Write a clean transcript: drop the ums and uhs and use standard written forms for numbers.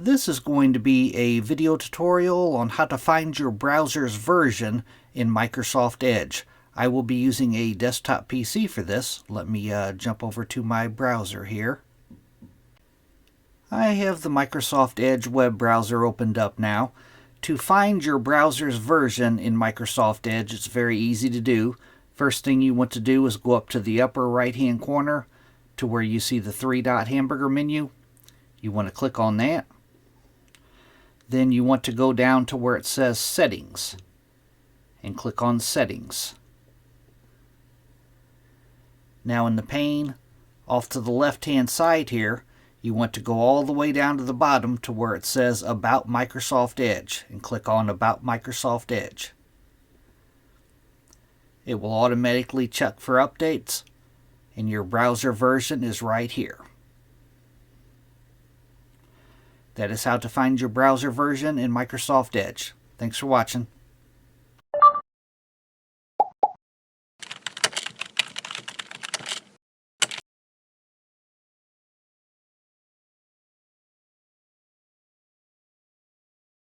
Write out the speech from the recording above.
This is going to be a video tutorial on how to find your browser's version in Microsoft Edge. I will be using a desktop PC for this. Let me jump over to my browser here. I have the Microsoft Edge web browser opened up now. To find your browser's version in Microsoft Edge, it's very easy to do. First thing you want to do is go up to the upper right hand corner to where you see the 3-dot hamburger menu. You want to click on that. Then you want to go down to where it says Settings and click on Settings. Now in the pane, off to the left hand side here, you want to go all the way down to the bottom to where it says About Microsoft Edge and click on About Microsoft Edge. It will automatically check for updates and your browser version is right here. That is how to find your browser version in Microsoft Edge. Thanks for watching.